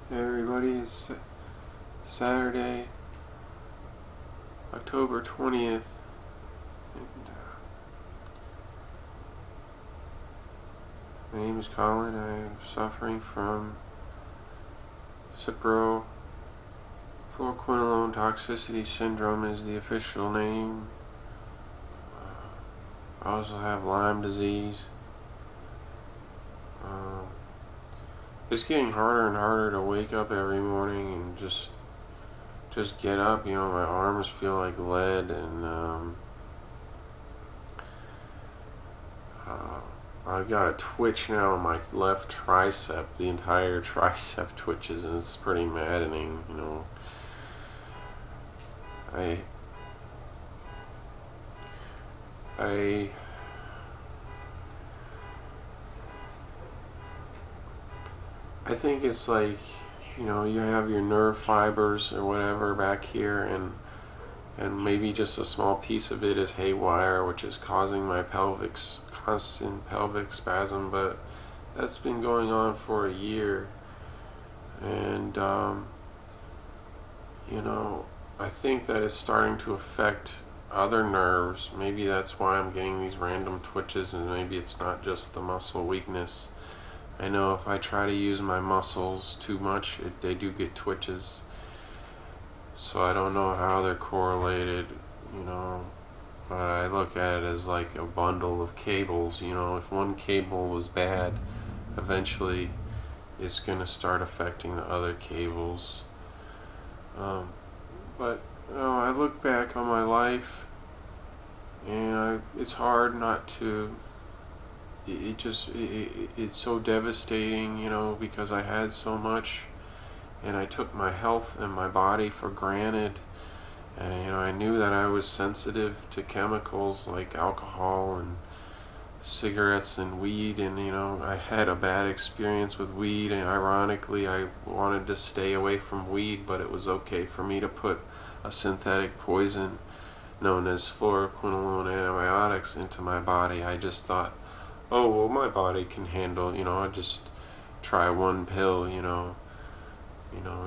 Hey everybody, it's Saturday, October 20th, and my name is Colin. I am suffering from Cipro Flouroquinilone toxicity syndrome is the official name. I also have Lyme disease. It's getting harder and harder to wake up every morning and just get up. My arms feel like lead, and I've got a twitch now on my left tricep. The entire tricep twitches, and it's pretty maddening. I think it's like, you have your nerve fibers or whatever back here, and maybe just a small piece of it is haywire, which is causing my constant pelvic spasm. But that's been going on for a year, and I think that it's starting to affect other nerves. Maybe that's why I'm getting these random twitches, and maybe it's not just the muscle weakness. I know if I try to use my muscles too much, they do get twitches. So I don't know how they're correlated, but I look at it as like a bundle of cables. If one cable was bad, eventually it's going to start affecting the other cables. But I look back on my life, and it's hard not to. It's so devastating, because I had so much, and I took my health and my body for granted. And I knew that I was sensitive to chemicals like alcohol and cigarettes and weed, and I had a bad experience with weed, and ironically I wanted to stay away from weed, but it was okay for me to put a synthetic poison known as Flouroquinilone antibiotics into my body. I just thought, oh, well, my body can handle, I'll just try one pill,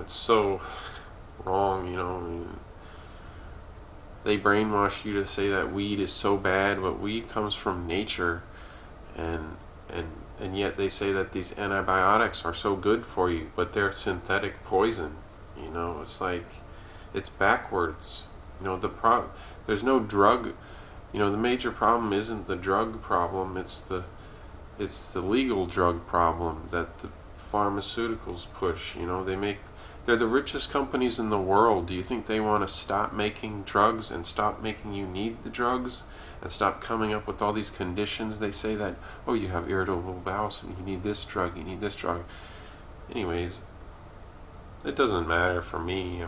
it's so wrong, They brainwash you to say that weed is so bad, but weed comes from nature, and yet they say that these antibiotics are so good for you, but they're synthetic poison, it's like, it's backwards, there's no drug. The major problem isn't the drug problem, it's the legal drug problem that the pharmaceuticals push. They're the richest companies in the world. Do you think they want to stop making drugs and stop making you need the drugs and stop coming up with all these conditions? They say that, oh, you have irritable bowel syndrome, you need this drug, you need this drug. Anyways, it doesn't matter for me.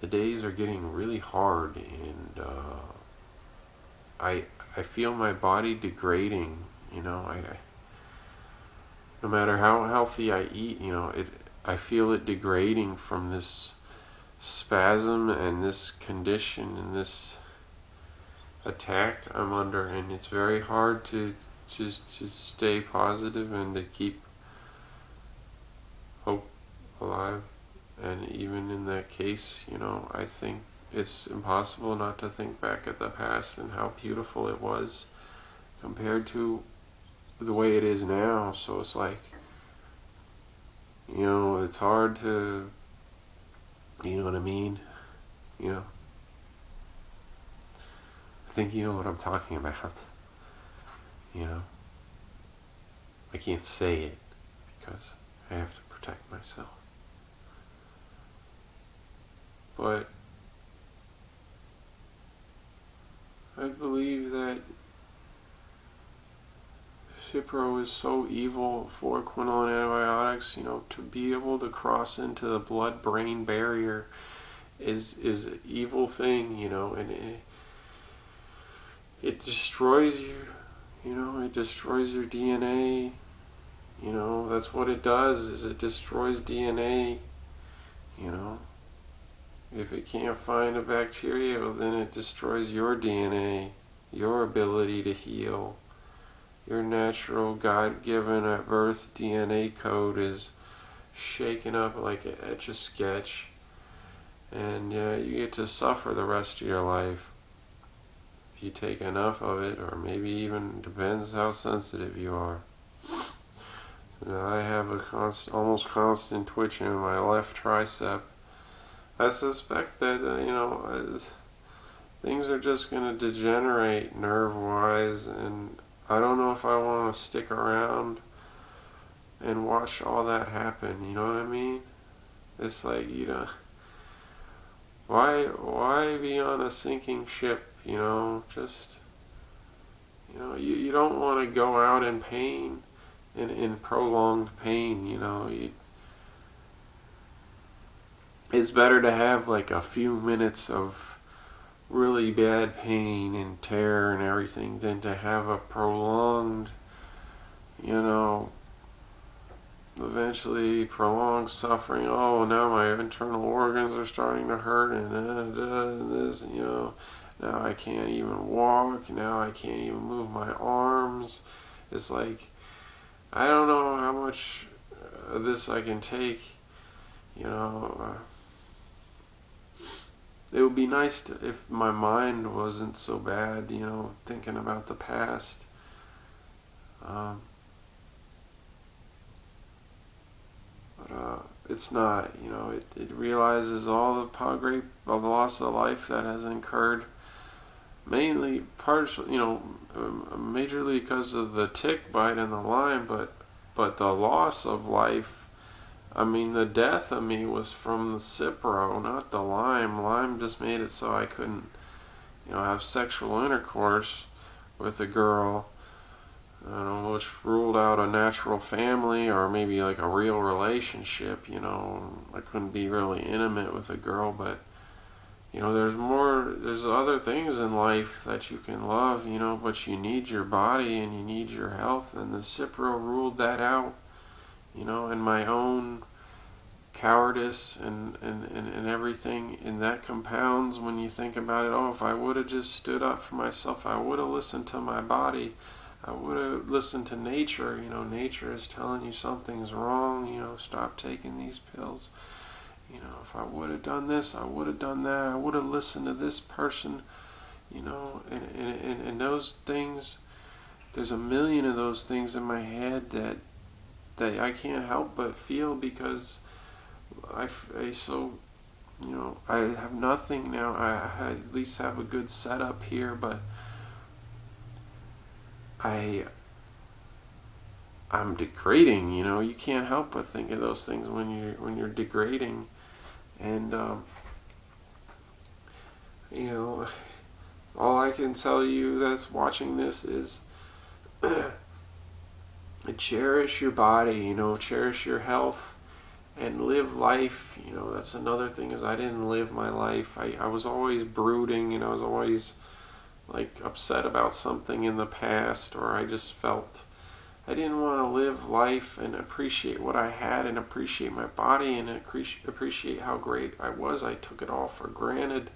The days are getting really hard, and I feel my body degrading. No matter how healthy I eat, I feel it degrading from this spasm and this condition and this attack I'm under, and it's very hard to stay positive and to keep hope alive. And even in that case, I think it's impossible not to think back at the past and how beautiful it was compared to the way it is now. So it's like, it's hard to, you know what I mean? I think you know what I'm talking about. I can't say it because I have to protect myself. But I believe that Cipro is so evil for Flouroquinilone antibiotics, to be able to cross into the blood-brain barrier is an evil thing, and it destroys you, it destroys your DNA, that's what it does, is it destroys DNA, If it can't find a bacteria, well, then it destroys your DNA, your ability to heal. Your natural, God-given at birth DNA code is shaken up like an Etch-a-Sketch, and you get to suffer the rest of your life if you take enough of it, or maybe even depends how sensitive you are. I have a almost constant twitching in my left tricep. I suspect that things are just going to degenerate nerve-wise, and I don't know if I want to stick around and watch all that happen. You know what I mean? It's like, why be on a sinking ship? Just you don't want to go out in pain, in prolonged pain. It's better to have like a few minutes of really bad pain and tear and everything than to have a prolonged, eventually prolonged suffering. Oh, now my internal organs are starting to hurt, and this, now I can't even walk, now I can't even move my arms. It's like, I don't know how much of this I can take. It would be nice if my mind wasn't so bad, thinking about the past. But it's not. It realizes all the great loss of life that has incurred, mainly majorly because of the tick bite and the Lyme, but the loss of life. I mean, the death of me was from the Cipro, not the Lyme. Lyme just made it so I couldn't, have sexual intercourse with a girl, which ruled out a natural family or maybe like a real relationship. I couldn't be really intimate with a girl, but there's other things in life that you can love, but you need your body and you need your health, and the Cipro ruled that out. And my own cowardice and everything, and that compounds when you think about it. Oh, if I would have just stood up for myself, I would have listened to my body, I would have listened to nature. Nature is telling you something's wrong, stop taking these pills. If I would have done this, I would have done that, I would have listened to this person, and those things, there's a million of those things in my head that I can't help but feel, because I have nothing now. I at least have a good setup here, but I'm degrading. You can't help but think of those things when you're degrading, and all I can tell you that's watching this is cherish your body, cherish your health, and live life. That's another thing, is I didn't live my life. I was always brooding, and I was always like upset about something in the past, or I just felt I didn't want to live life and appreciate what I had, and appreciate my body, and appreciate how great I was. I took it all for granted.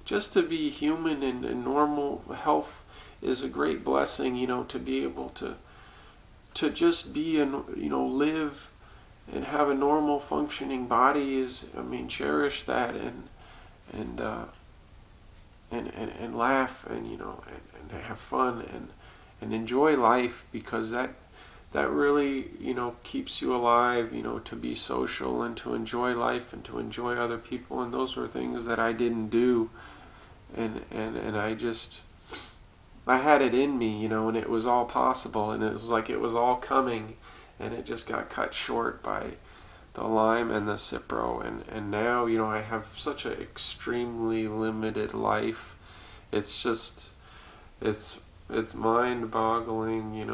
Just to be human and normal health is a great blessing, to be able to just be and live and have a normal functioning body is, cherish that, and laugh, and have fun, and enjoy life, because that really keeps you alive, to be social and to enjoy life and to enjoy other people. And those were things that I didn't do, and I had it in me, and it was all possible, and it was like it was all coming, and it just got cut short by the Lyme and the Cipro, and now, I have such an extremely limited life. It's just, it's mind-boggling,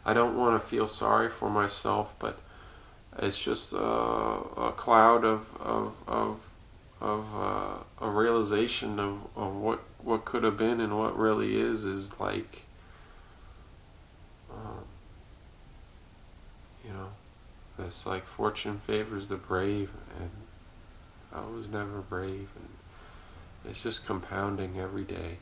I don't want to feel sorry for myself, but it's just a cloud of a realization of what could have been and what really is like, it's like fortune favors the brave, and I was never brave, and it's just compounding every day.